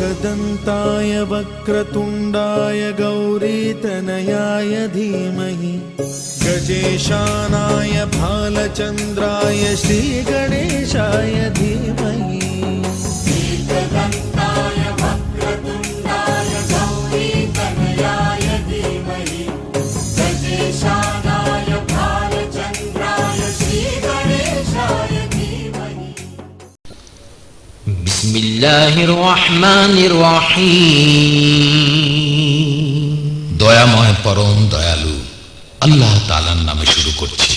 एकदन्ताय वक्रतुण्डाय गौरीतनयाय धीमहि गजेशानाय भालचन्द्राय श्रीगणेशाय धीमहि। एकदन्ताय वक्रतुण्डाय गौरीतनयाय धीमहि गजेशानाय भालचन्द्राय श्रीगणेशाय धीमहि। बिस्मिल्लाहिर रहमानिर रहीम। दयामय परम दयालु আল্লাহ তাআলার নামে শুরু করছি।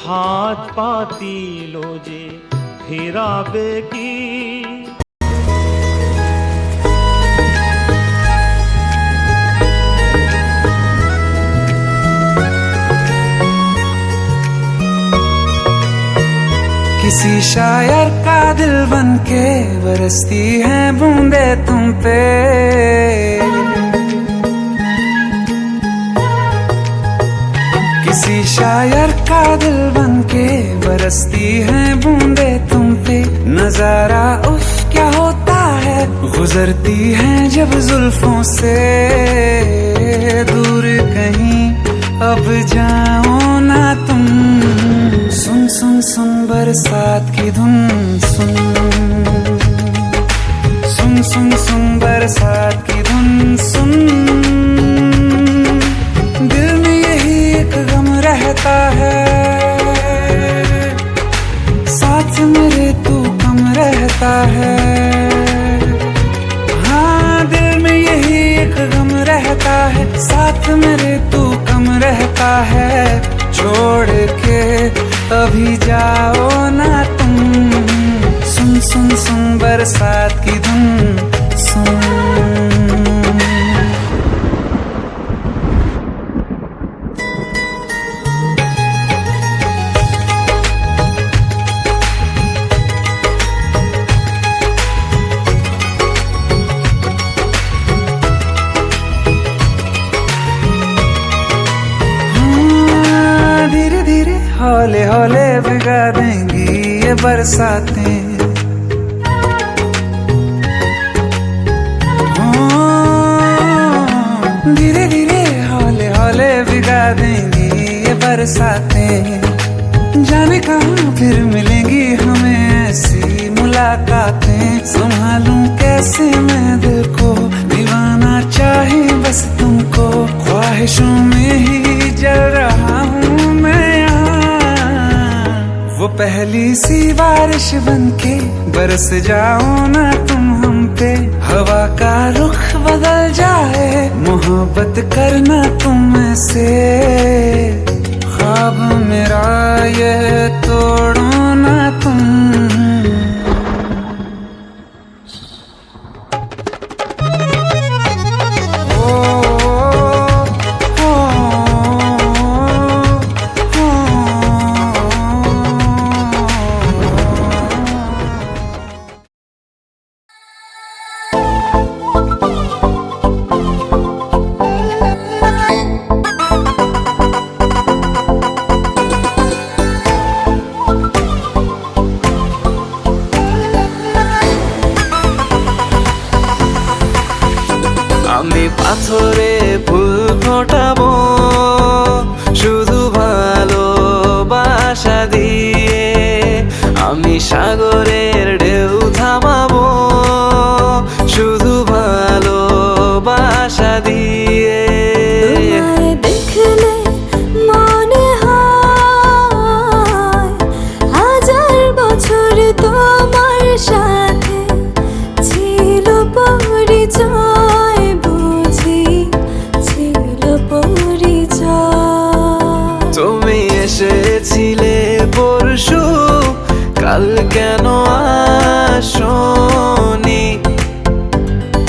हाथ पाती लोजे फिराबे की किसी शायर का दिल बनके बरसती हैं बूंदे तुम पे। किसी शायर का दिल बनके बरसती हैं बूंदे तुम पे। नजारा उफ क्या होता है गुजरती हैं जब जुल्फों से। दूर कहीं अब जाओ ना तुम। सुन सुन सुन बरसात की धुन सुन। सुन सुन सुन बरसात की धुन सुन। दिल में यही एक गम रहता है साथ मेरे तू कम रहता है। हाँ दिल में यही एक गम रहता है साथ मेरे तू कम रहता है। छोड़ के अभी जाओ ना तुम। सुन सुन सुन बरसात की धुन सुन। धीरे धीरे हौले हौले भिगा देंगी ये बरसातें। धीरे धीरे हौले हौले भिगा देंगी ये बरसातें। जाने कहाँ फिर मिलेंगी हमें ऐसी मुलाकातें। संभालूं कैसे मैं दिल को दीवाना चाहे बस तुमको। ख्वाहिशों में ही जल रहा हूँ मैं यहाँ। वो पहली सी बारिश बनके बरस जाओ ना तुम हम पे। हवा का रुख बदल जाए मोहब्बत करना तुम ऐसे। ख्वाब मेरा ये तोड़ो ना तुम। আমি পাথরে ফুল ফোটাবো শুধু ভালোবাসা দিয়ে, আমি সাগরের ঢেউ থামাবো শুধু ভালোবাসা দিয়ে। তোমায় দেখলে মনে হয় হাজার বছর তোমার সাথে ছিল পরিচয়, বুঝি ছিল পরিচয়। তুমি এসেছিলে পরশু, কাল কেন আসোনি?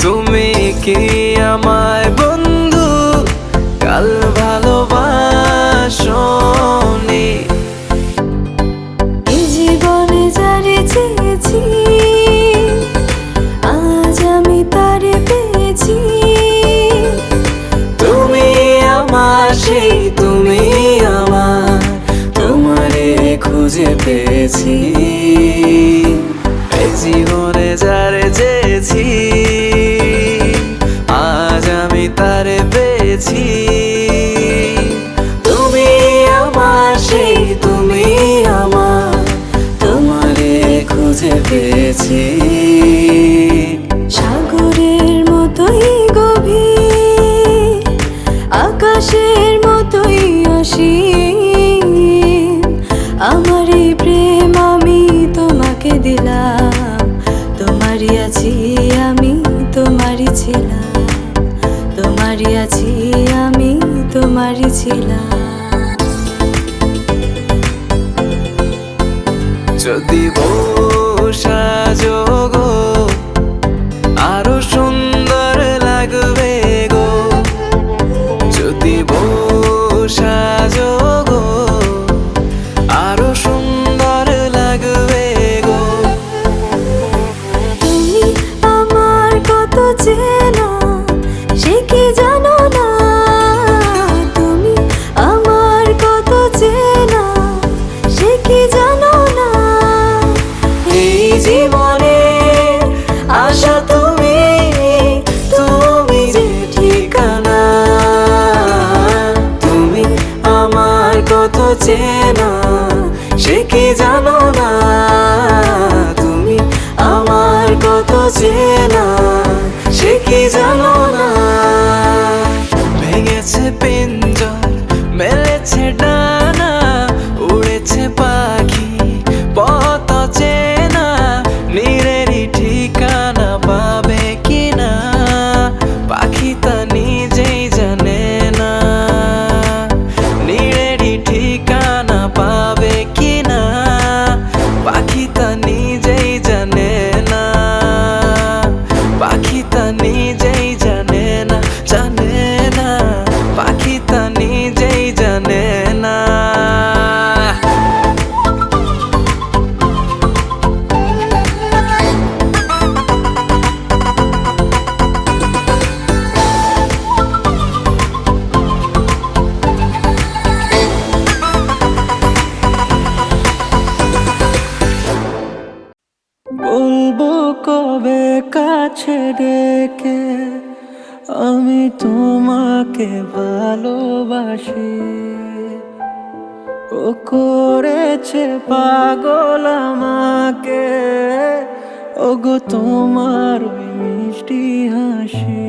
তুমি কি আমায় বন্ধু কাল ভালোবাসোনি? এই জীবনে যারে চেয়েছি আজ আমি তারে পেয়েছি। তুমি আমার সেই তুমি আমার, তোমারে খুঁজে পেয়েছি। এই জীবনে যারে চেয়েছি আজ আমি তারে পেয়েছি। তুমি আমার সেই তুমি আমার, তোমারে খুঁজে পেয়েছি। সাগরের মতোই গভীর, আকাশের মতোই অসীম, আমার এই প্রেম আমি তোমাকে দিলাম। তোমারই আছি আমি, তোমারই ছিলাম, তোমারই আছি আমি, তোমারই ছিলাম। যদি সাজো গো আরো সুন্দর লাগবে গো, যদি সাজো গো আরো সুন্দর লাগবে গো। তুমি আমার কত চেনা সে কি জানো না, তুমি আমার কত চেনা সে কি জানো না। এই জীবনে আশা তুমি, তুমি যে ঠিকানা, তুমি আমার কত চেনা সে কি জানো না, তুমি আমার কত চেনা সে কি জানো না। ভেঙেছে পিঞ্জর মেলেছে ডানা, উড়েছে পাখি পথ চেনা, নীড়েরই ঠিকানা পাবে কিনা পাখি তা নিজেই জানে না। নীড়েরই ঠিকানা পাবে কিনা পাখি তা নিজেই জানে না, পাখি তা নিজেই জানে না, জানে না, পাখি তা নিজেই জানে না। বলবো কবে কাছে ডেকে আমি তোমাকে ভালোবাসি, ও করেছে পাগল আমাকে, ওগো তোমার ওই মিষ্টি হাসি।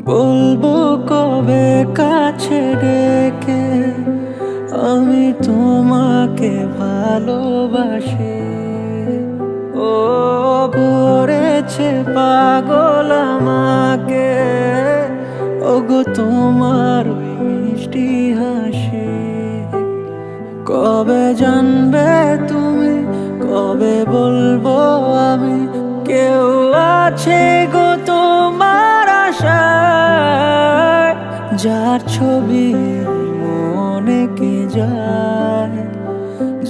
বলবো কবে কাছে ডেকে আমি তোমাকে ভালোবাসি, ও করেছে পাগল আমাকে, ওগো তোমার ওই মিষ্টি হাসি। কবে জানবে তুমি, কবে বলবো আমি, কেউ আছে গো তোমার আশায়, যার ছবি মনে কে যায়,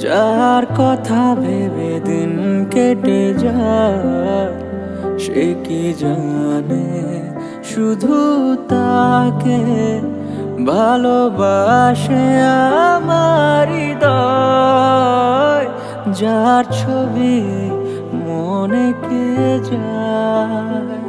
যার কথা ভেবে দিন কেটে যায়, সে কি জানে শুধু তাকে ভালোবাসে আমার হৃদয়, যার ছবি মনে কে যায়।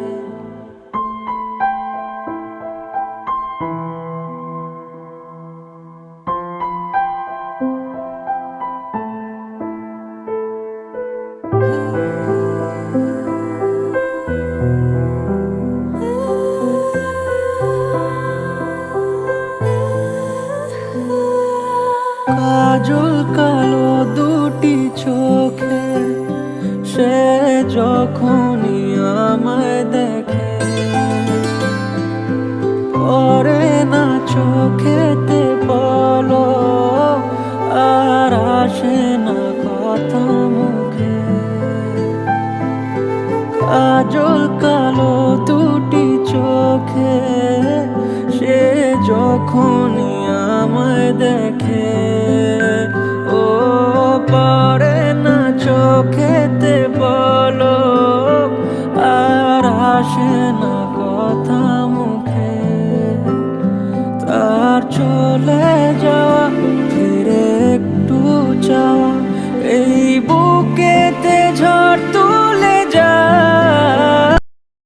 যখনই আমায় দেখে, পরে না চোখেতে বলো, আর আসে না কথা মুখে। কাজল কালো দুটি চোখে সে যখনই আমায় দেখে, ও পরে না চোখেতে বলো, আর আসে না কথা মুখে। তার চলে যাওয়া ফিরে একটু চাওয়া